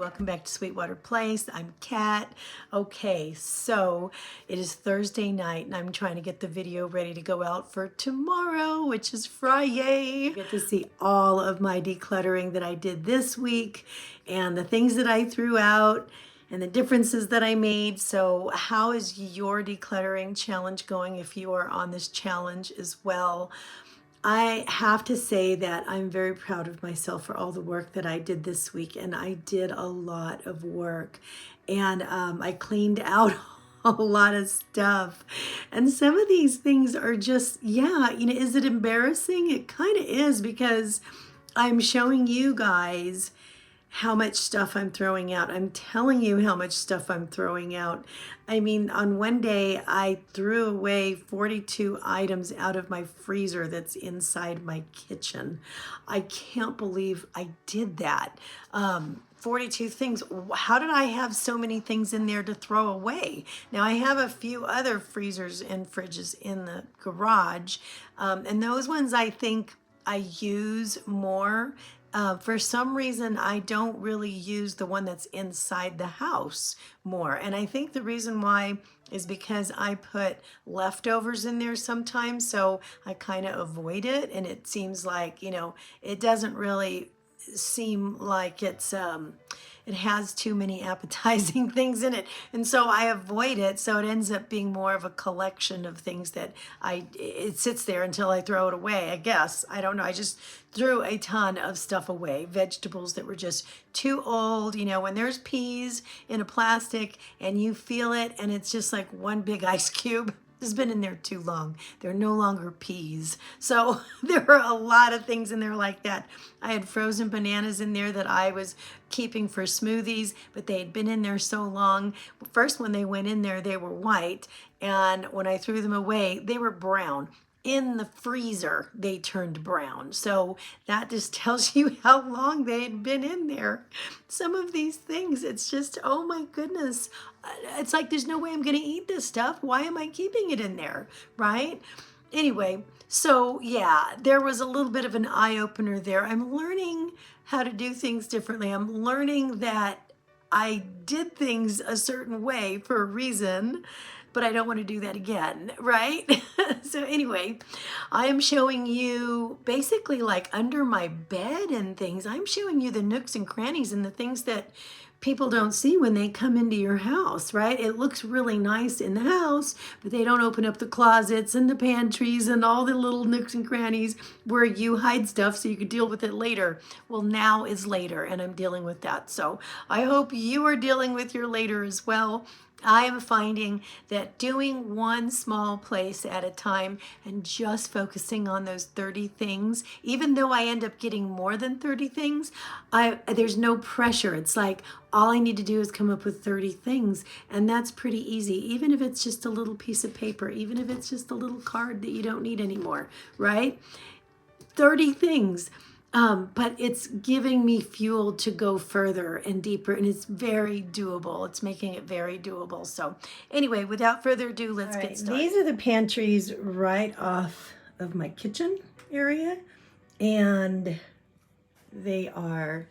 welcome back to Sweetwater Place. I'm Kat. Okay, so it is Thursday night and I'm trying to get the video ready to go out for tomorrow, which is Friday. You get to see all of my decluttering that I did this week and the things that I threw out and the differences that I made. So how is your decluttering challenge going if you are on this challenge as well? I have to say that I'm very proud of myself for all the work that I did this week, and I did a lot of work, and I cleaned out a lot of stuff. And some of these things are just, yeah, is it embarrassing? It kind of is, because I'm showing you guys how much stuff I'm throwing out. I'm telling you how much stuff I'm throwing out. I mean, on one day, I threw away 42 items out of my freezer that's inside my kitchen. I can't believe I did that. 42 things. How did I have so many things in there to throw away? Now, I have a few other freezers and fridges in the garage, and those ones I think I use more. For some reason, I don't really use the one that's inside the house more. And I think the reason why is because I put leftovers in there sometimes. So I kind of avoid it. And it seems like, it doesn't really seem like it has too many appetizing things in it, and so I avoid it. So it ends up being more of a collection of things that it sits there until I throw it away, I guess. I don't know. I just threw a ton of stuff away, vegetables that were just too old. When there's peas in a plastic and you feel it and it's just like one big ice cube, has been in there too long. They're no longer peas. So there were a lot of things in there like that. I had frozen bananas in there that I was keeping for smoothies, but they had been in there so long. First, when they went in there, they were white. And when I threw them away, they were brown. In the freezer, they turned brown. So that just tells you how long they had been in there. Some of these things, it's just, oh my goodness. It's like, there's no way I'm going to eat this stuff. Why am I keeping it in there, right? Anyway, so yeah, there was a little bit of an eye-opener there. I'm learning how to do things differently. I'm learning that I did things a certain way for a reason, but I don't want to do that again, right? So anyway, I am showing you basically like under my bed and things. I'm showing you the nooks and crannies and the things that people don't see when they come into your house, right? It looks really nice in the house, but they don't open up the closets and the pantries and all the little nooks and crannies where you hide stuff so you could deal with it later. Well, now is later, and I'm dealing with that. So I hope you are dealing with your later as well. I am finding that doing one small place at a time and just focusing on those 30 things, even though I end up getting more than 30 things, there's no pressure. It's like all I need to do is come up with 30 things, and that's pretty easy, even if it's just a little piece of paper, even if it's just a little card that you don't need anymore, right? 30 things. But it's giving me fuel to go further and deeper, and it's very doable. It's making it very doable. So anyway, without further ado, let's get started. These are the pantries right off of my kitchen area, and they are,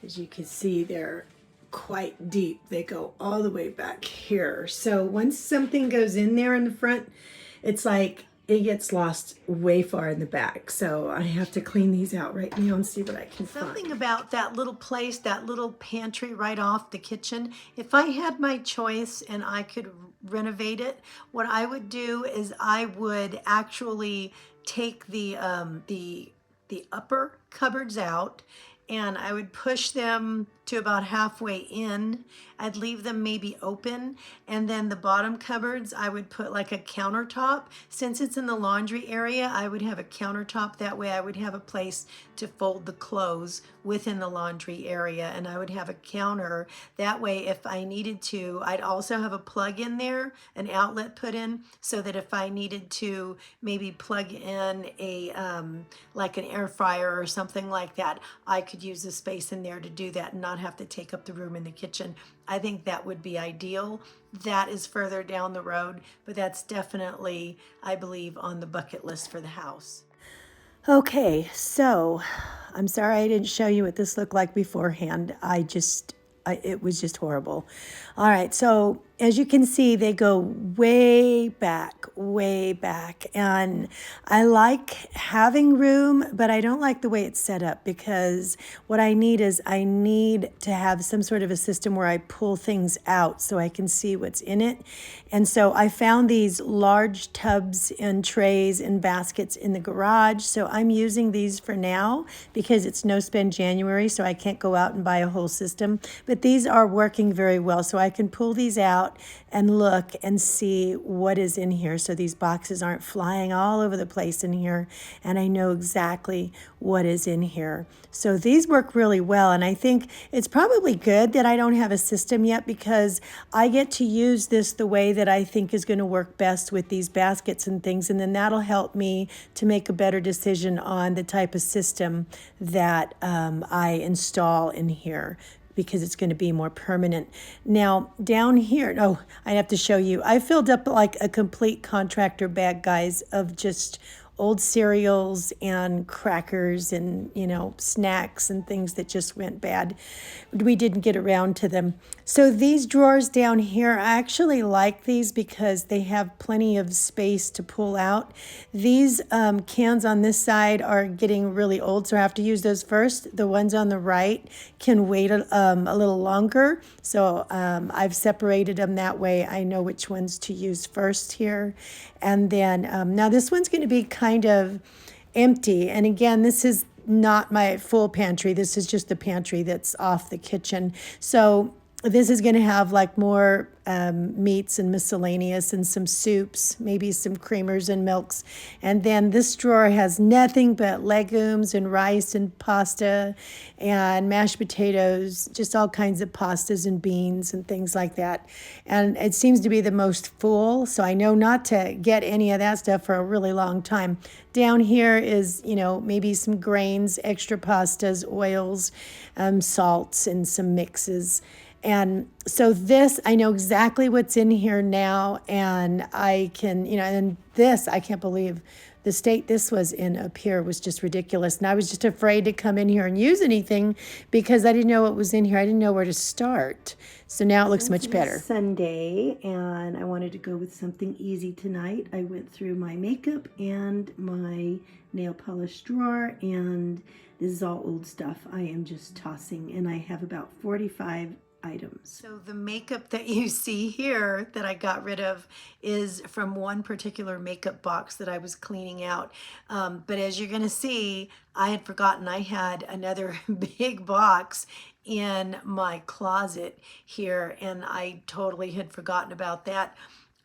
as you can see, they're quite deep. They go all the way back here. So once something goes in there in the front, it's like it gets lost way far in the back. So I have to clean these out right now and see what I can find. Something about that little place, that little pantry right off the kitchen. If I had my choice and I could renovate it, what I would do is I would actually take the upper cupboards out, and I would push them to about halfway in. I'd leave them maybe open, and then the bottom cupboards I would put like a countertop. Since it's in the laundry area, I would have a countertop. That way I would have a place to fold the clothes within the laundry area, and I would have a counter. That way if I needed to, I'd also have a plug in there, an outlet put in, so that if I needed to maybe plug in a like an air fryer or something like that, I could use the space in there to do that and not have to take up the room in the kitchen. I think that would be ideal. That is further down the road, but that's definitely, I believe, on the bucket list for the house. Okay, so I'm sorry I didn't show you what this looked like beforehand. I just it was just horrible. All right, so as you can see, they go way back, and I like having room, but I don't like the way it's set up, because what I need is I need to have some sort of a system where I pull things out so I can see what's in it. And so I found these large tubs and trays and baskets in the garage, so I'm using these for now because it's no spend January, so I can't go out and buy a whole system. But these are working very well, so I can pull these out and look and see what is in here, so these boxes aren't flying all over the place in here, and I know exactly what is in here. So these work really well, and I think it's probably good that I don't have a system yet, because I get to use this the way that I think is going to work best with these baskets and things, and then that'll help me to make a better decision on the type of system that I install in here, because it's going to be more permanent. Now, down here, I have to show you. I filled up like a complete contractor bag, guys, of just old cereals and crackers and, snacks and things that just went bad. We didn't get around to them. So these drawers down here, I actually like these because they have plenty of space to pull out. These cans on this side are getting really old, so I have to use those first. The ones on the right can wait a little longer. So I've separated them that way. I know which ones to use first here. And then now this one's going to be kind of empty. And again, this is not my full pantry. This is just the pantry that's off the kitchen. So this is going to have like more meats and miscellaneous and some soups, maybe some creamers and milks. And then this drawer has nothing but legumes and rice and pasta and mashed potatoes, just all kinds of pastas and beans and things like that. And it seems to be the most full, so I know not to get any of that stuff for a really long time. Down here is, maybe some grains, extra pastas, oils, salts, and some mixes. And so this, I know exactly what's in here now, and I can, and this, I can't believe the state this was in up here was just ridiculous. And I was just afraid to come in here and use anything because I didn't know what was in here. I didn't know where to start. So now it looks much better. Sunday, and I wanted to go with something easy tonight. I went through my makeup and my nail polish drawer, and this is all old stuff I am just tossing, and I have about 45 items. So the makeup that you see here that I got rid of is from one particular makeup box that I was cleaning out. But as you're going to see, I had forgotten I had another big box in my closet here, and I totally had forgotten about that.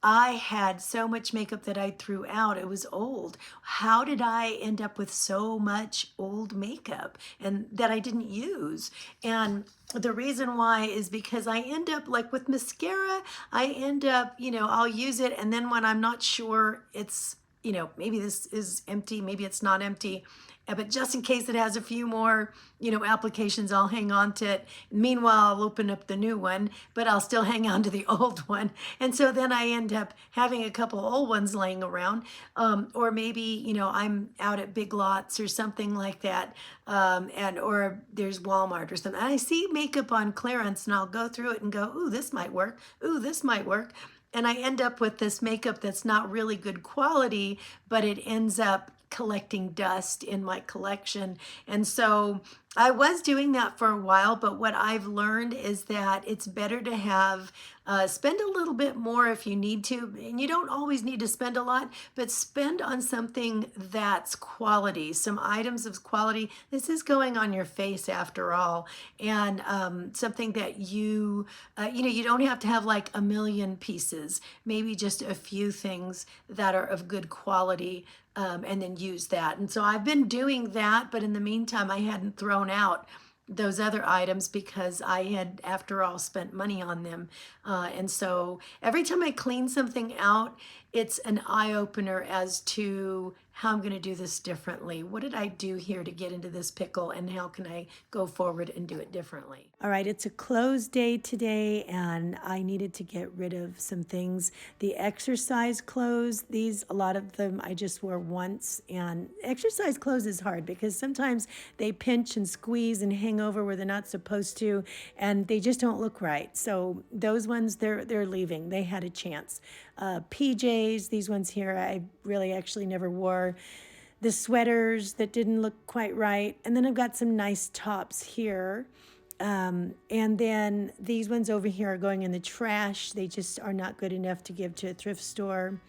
I had so much makeup that I threw out. It was old. How did I end up with so much old makeup and that I didn't use? And the reason why is because I end up like with mascara, I end up, I'll use it. And then when I'm not sure it's, maybe this is empty, maybe it's not empty. But just in case it has a few more, applications, I'll hang on to it. Meanwhile, I'll open up the new one, but I'll still hang on to the old one. And so then I end up having a couple old ones laying around. Or maybe, I'm out at Big Lots or something like that. Or there's Walmart or something. And I see makeup on clearance, and I'll go through it and go, ooh, this might work. Ooh, this might work. And I end up with this makeup that's not really good quality, but it ends up collecting dust in my collection. And so I was doing that for a while, but what I've learned is that it's better to have spend a little bit more if you need to, and you don't always need to spend a lot, but spend on something that's quality, some items of quality. This is going on your face after all, and something that you don't have to have like a million pieces, maybe just a few things that are of good quality. And then use that. And so I've been doing that, but in the meantime, I hadn't thrown out those other items because I had, after all, spent money on them. And so every time I clean something out, it's an eye-opener as to how I'm going to do this differently. What did I do here to get into this pickle, and how can I go forward and do it differently? All right, it's a closed day today, and I needed to get rid of some things. The exercise clothes, a lot of them I just wore once, and exercise clothes is hard because sometimes they pinch and squeeze and hang over where they're not supposed to, and they just don't look right. So those ones, they're leaving. They had a chance. PJs, these ones here, I really actually never wore. The sweaters that didn't look quite right. And then I've got some nice tops here. And then these ones over here are going in the trash. They just are not good enough to give to a thrift store.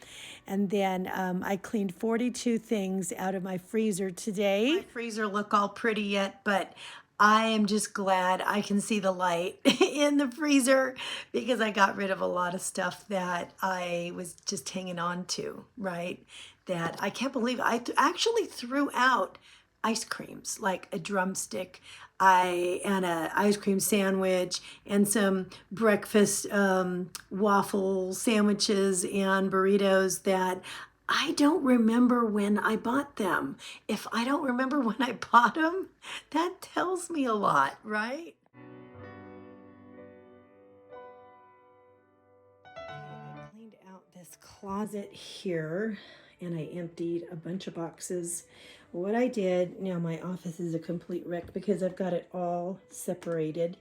And then I cleaned 42 things out of my freezer today. My freezer look all pretty yet, but I am just glad I can see the light in the freezer because I got rid of a lot of stuff that I was just hanging on to, right? That I can't believe I actually threw out ice creams, like a drumstick, and a ice cream sandwich, and some breakfast waffle sandwiches and burritos that I don't remember when I bought them. If I don't remember when I bought them, that tells me a lot, right? I cleaned out this closet here, and I emptied a bunch of boxes. What I did, now my office is a complete wreck because I've got it all separated.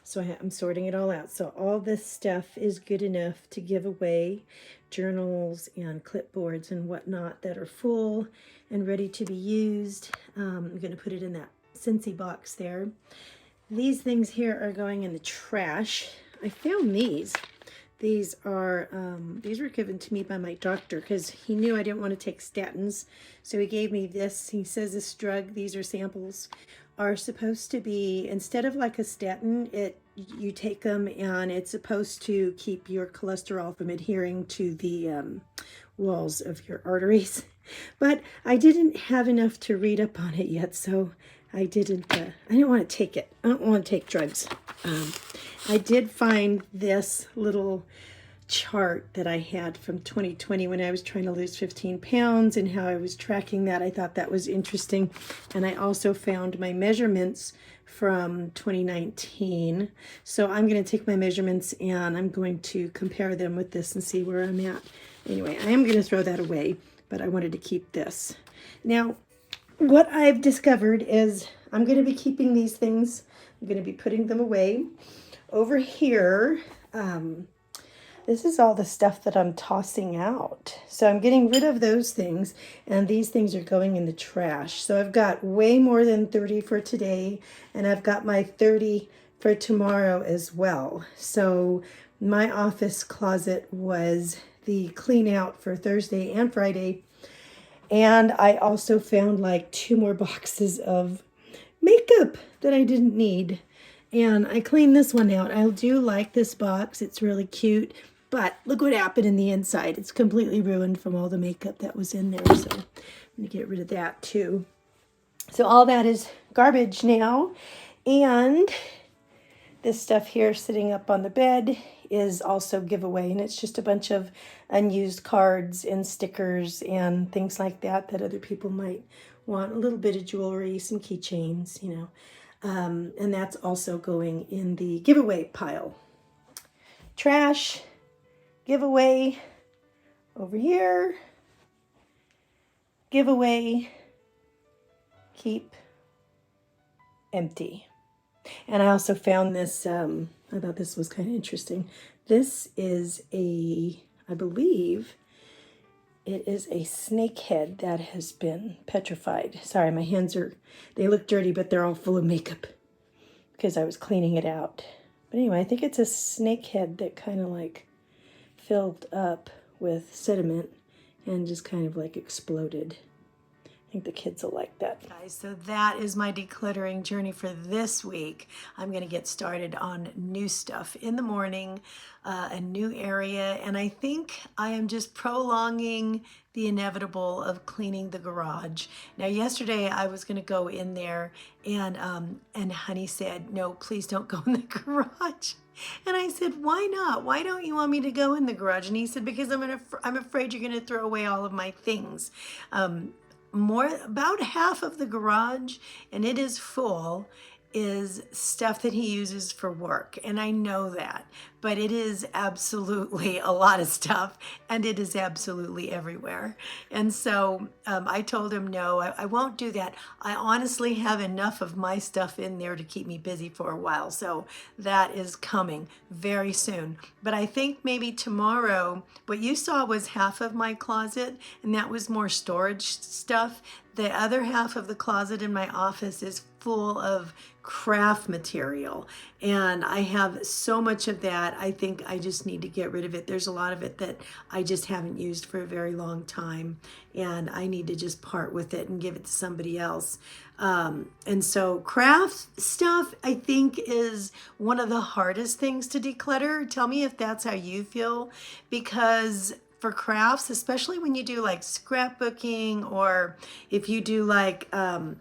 So I'm sorting it all out. So all this stuff is good enough to give away, journals and clipboards and whatnot that are full and ready to be used. I'm going to put it in that Scentsy box there. These things here are going in the trash. I found these. These were given to me by my doctor because he knew I didn't want to take statins. So he gave me this. He says this drug, these are samples, are supposed to be, instead of like a statin, you take them and it's supposed to keep your cholesterol from adhering to the walls of your arteries. But I didn't have enough to read up on it yet, so I didn't want to take it. I don't want to take drugs. I did find this little chart that I had from 2020 when I was trying to lose 15 pounds and how I was tracking that. I thought that was interesting. And I also found my measurements from 2019. So I'm going to take my measurements and I'm going to compare them with this and see where I'm at. Anyway, I am going to throw that away, but I wanted to keep this. Now, what I've discovered is I'm going to be keeping these things. I'm going to be putting them away. Over here, this is all the stuff that I'm tossing out. So I'm getting rid of those things, and these things are going in the trash. So I've got way more than 30 for today, and I've got my 30 for tomorrow as well. So my office closet was the clean out for Thursday and Friday. And I also found like 2 more boxes of makeup that I didn't need. And I cleaned this one out. I do like this box. It's really cute. But look what happened in the inside. It's completely ruined from all the makeup that was in there. So I'm going to get rid of that too. So all that is garbage now. And this stuff here sitting up on the bed is also giveaway. And it's just a bunch of unused cards and stickers and things like that that other people might want. A little bit of jewelry, some keychains, you know. And that's also going in the giveaway pile. Trash, giveaway, over here, giveaway, keep, empty. And I also found this, I thought this was kind of interesting. This is I believe it is a snake head that has been petrified. Sorry, my hands they look dirty, but they're all full of makeup because I was cleaning it out. But anyway, I think it's a snake head that kind of like filled up with sediment and just kind of like exploded. think the kids will like that. Guys, so that is my decluttering journey for this week. I'm going to get started on new stuff in the morning, a new area, and I think I am just prolonging the inevitable of cleaning the garage. Now, yesterday I was going to go in there, and Honey said, "No, please don't go in the garage." And I said, "Why not? Why don't you want me to go in the garage?" And he said, "Because I'm afraid you're going to throw away all of my things." About half of the garage, and it is full, is stuff that he uses for work, and I know that, but it is absolutely a lot of stuff, and it is absolutely everywhere. And so I told him, no, I won't do that. I honestly have enough of my stuff in there to keep me busy for a while, so that is coming very soon. But I think maybe tomorrow, what you saw was half of my closet, and that was more storage stuff. The other half of the closet in my office is full of craft material, and I have so much of that. I think I just need to get rid of it. There's a lot of it that I just haven't used for a very long time, and I need to just part with it and give it to somebody else. And so craft stuff, I think, is one of the hardest things to declutter. Tell me if that's how you feel, because for crafts, especially when you do like scrapbooking, or if you do like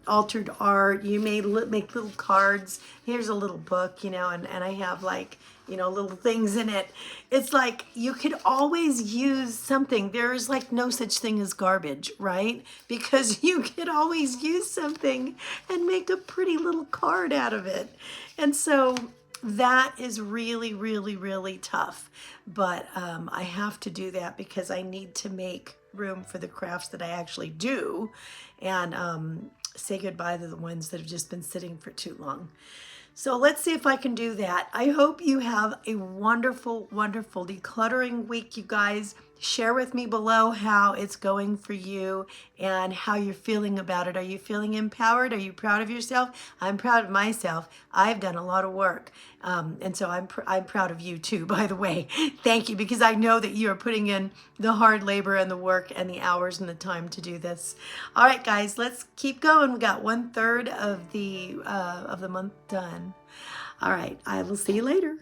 altered art, you may make little cards. Here's a little book, and I have like, little things in it. It's like you could always use something. There's like no such thing as garbage, right? Because you could always use something and make a pretty little card out of it. And so that is really, really, really tough. But I have to do that because I need to make room for the crafts that I actually do, and say goodbye to the ones that have just been sitting for too long. So let's see if I can do that. I hope you have a wonderful, wonderful decluttering week, you guys. Share with me below how it's going for you and how you're feeling about it. Are you feeling empowered? Are you proud of yourself? I'm proud of myself. I've done a lot of work. And so I'm proud of you too, by the way. Thank you, because I know that you are putting in the hard labor and the work and the hours and the time to do this. All right, guys, let's keep going. We got 1/3 of the month done. All right, I will see you later.